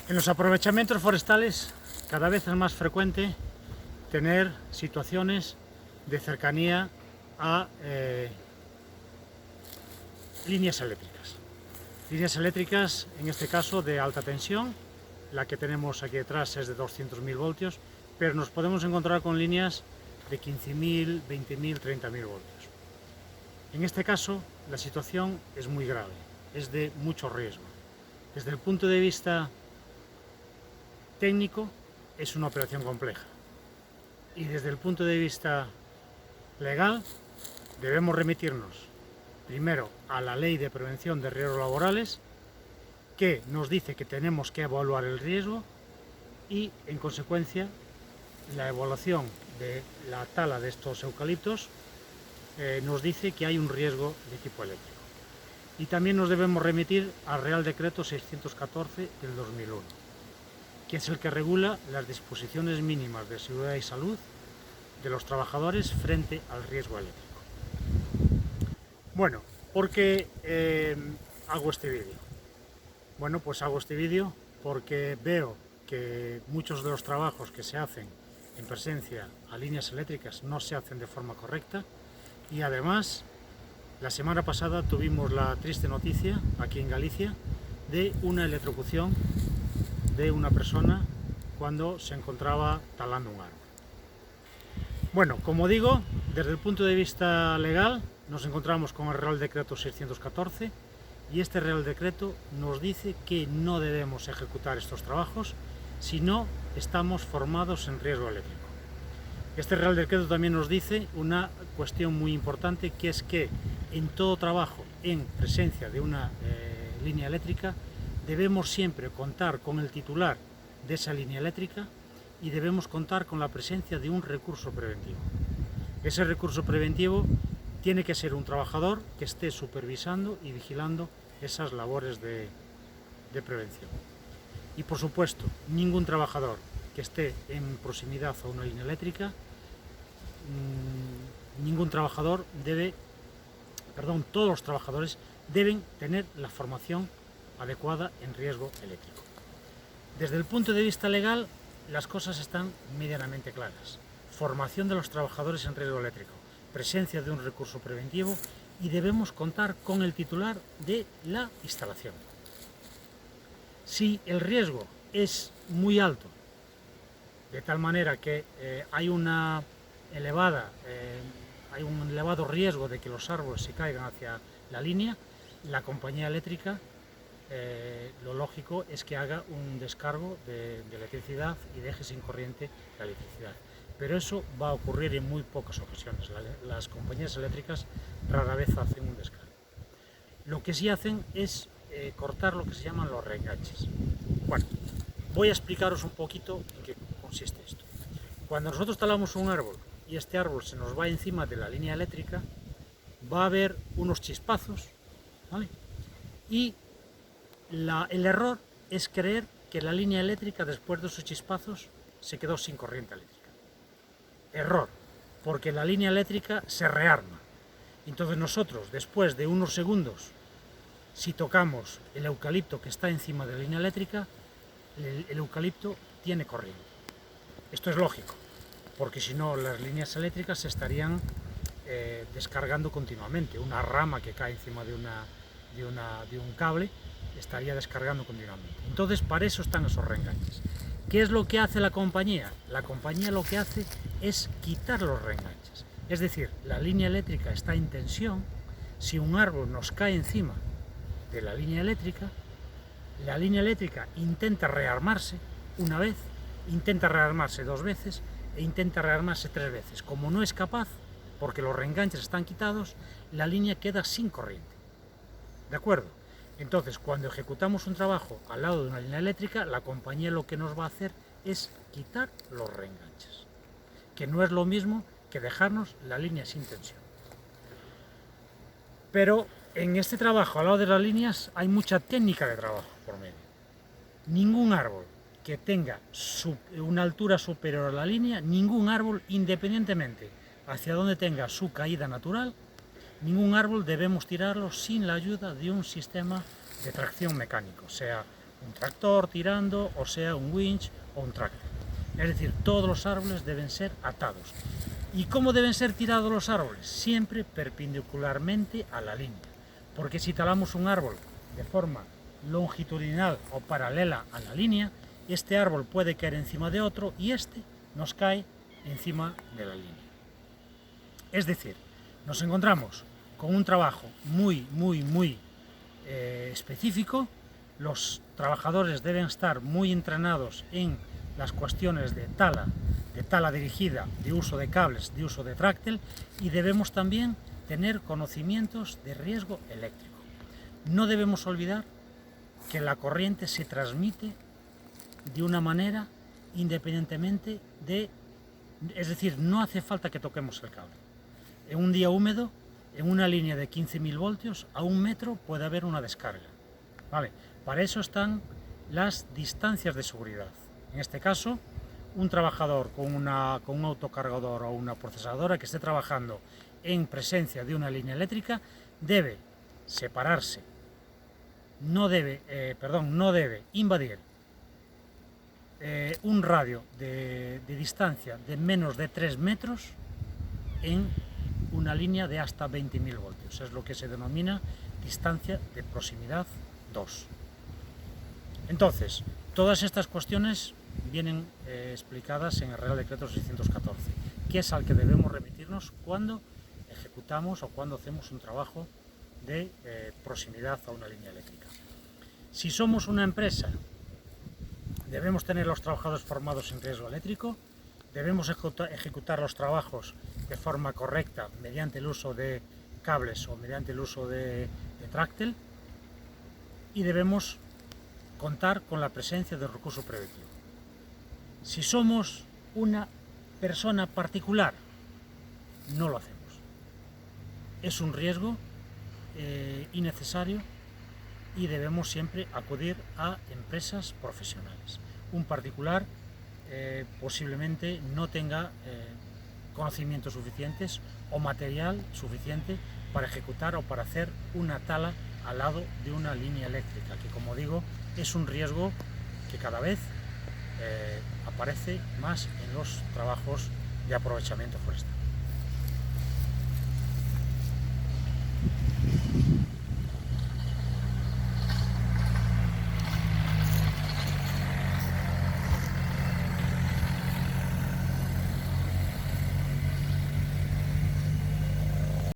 En los aprovechamientos forestales cada vez es más frecuente tener situaciones de cercanía a líneas eléctricas. Líneas eléctricas, en este caso de alta tensión, la que tenemos aquí detrás es de 200.000 voltios, pero nos podemos encontrar con líneas de 15.000, 20.000, 30.000 voltios. En este caso, la situación es muy grave, es de mucho riesgo. Desde el punto de vista técnico, es una operación compleja. Y desde el punto de vista legal, debemos remitirnos primero a la Ley de Prevención de Riesgos Laborales, que nos dice que tenemos que evaluar el riesgo y, en consecuencia, la evaluación de la tala de estos eucaliptos nos dice que hay un riesgo de tipo eléctrico. Y también nos debemos remitir al Real Decreto 614 del 2001, que es el que regula las disposiciones mínimas de seguridad y salud de los trabajadores frente al riesgo eléctrico. Bueno, ¿por qué hago este vídeo? Bueno, pues hago este vídeo porque veo que muchos de los trabajos que se hacen en presencia a líneas eléctricas no se hacen de forma correcta, y además la semana pasada tuvimos la triste noticia aquí en Galicia de una electrocución de una persona cuando se encontraba talando un árbol. Bueno, como digo, desde el punto de vista legal nos encontramos con el Real Decreto 614, y este Real Decreto nos dice que no debemos ejecutar estos trabajos si no estamos formados en riesgo eléctrico. Este Real Decreto también nos dice una cuestión muy importante, que es que en todo trabajo en presencia de una línea eléctrica debemos siempre contar con el titular de esa línea eléctrica y debemos contar con la presencia de un recurso preventivo. Ese recurso preventivo tiene que ser un trabajador que esté supervisando y vigilando esas labores de prevención. Y por supuesto, ningún trabajador que esté en proximidad a una línea eléctrica, todos los trabajadores deben tener la formación adecuada en riesgo eléctrico. Desde el punto de vista legal, las cosas están medianamente claras. Formación de los trabajadores en riesgo eléctrico, presencia de un recurso preventivo, y debemos contar con el titular de la instalación. Si el riesgo es muy alto, de tal manera que hay un elevado riesgo de que los árboles se caigan hacia la línea, la compañía eléctrica lo lógico es que haga un descargo de electricidad y deje sin corriente la electricidad. Pero eso va a ocurrir en muy pocas ocasiones. Las compañías eléctricas rara vez hacen un descargo. Lo que sí hacen es cortar lo que se llaman los reenganches. Bueno, voy a explicaros un poquito en qué consiste esto. Cuando nosotros talamos un árbol y este árbol se nos va encima de la línea eléctrica, va a haber unos chispazos, ¿vale? Y el error es creer que la línea eléctrica, después de esos chispazos, se quedó sin corriente eléctrica. Error, porque la línea eléctrica se rearma. Entonces nosotros, después de unos segundos, si tocamos el eucalipto que está encima de la línea eléctrica, el eucalipto tiene corriente. Esto es lógico, porque si no las líneas eléctricas se estarían descargando continuamente. Una rama que cae encima de un cable estaría descargando continuamente. Entonces, para eso están esos reenganches. ¿Qué es lo que hace la compañía? La compañía lo que hace es quitar los reenganches. Es decir, la línea eléctrica está en tensión. Si un árbol nos cae encima de la línea eléctrica intenta rearmarse una vez, intenta rearmarse dos veces e intenta rearmarse tres veces. Como no es capaz, porque los reenganches están quitados, la línea queda sin corriente. ¿De acuerdo? Entonces, cuando ejecutamos un trabajo al lado de una línea eléctrica, la compañía lo que nos va a hacer es quitar los reenganches, que no es lo mismo que dejarnos la línea sin tensión. Pero en este trabajo al lado de las líneas hay mucha técnica de trabajo por medio. Ningún árbol que tenga una altura superior a la línea, ningún árbol, independientemente hacia donde tenga su caída natural, ningún árbol debemos tirarlo sin la ayuda de un sistema de tracción mecánico, sea un tractor tirando, o sea un winch o un tractor. Es decir, todos los árboles deben ser atados. ¿Y cómo deben ser tirados los árboles? Siempre perpendicularmente a la línea. Porque si talamos un árbol de forma longitudinal o paralela a la línea, este árbol puede caer encima de otro y este nos cae encima de la línea. Es decir, nos encontramos con un trabajo muy específico. Los trabajadores deben estar muy entrenados en las cuestiones de tala dirigida, de uso de cables, de uso de tráctil, y debemos también tener conocimientos de riesgo eléctrico. No debemos olvidar que la corriente se transmite de una manera independientemente de... Es decir, no hace falta que toquemos el cable. En un día húmedo, en una línea de 15.000 voltios, a 1 metro puede haber una descarga. ¿Vale? Para eso están las distancias de seguridad. En este caso, un trabajador con un autocargador o una procesadora que esté trabajando en presencia de una línea eléctrica debe separarse, no debe invadir un radio de distancia de menos de 3 metros en una línea de hasta 20.000 voltios. Es lo que se denomina distancia de proximidad 2. Entonces, todas estas cuestiones vienen explicadas en el Real Decreto 614, que es al que debemos remitirnos cuando ejecutamos o cuando hacemos un trabajo de proximidad a una línea eléctrica. Si somos una empresa, debemos tener los trabajadores formados en riesgo eléctrico, debemos ejecutar los trabajos de forma correcta mediante el uso de cables o mediante el uso de tráctil, y debemos contar con la presencia del recurso preventivo. Si somos una persona particular, no lo hacemos. Es un riesgo innecesario y debemos siempre acudir a empresas profesionales. Un particular posiblemente no tenga conocimientos suficientes o material suficiente para ejecutar o para hacer una tala al lado de una línea eléctrica, que, como digo, es un riesgo que cada vez aparece más en los trabajos de aprovechamiento forestal.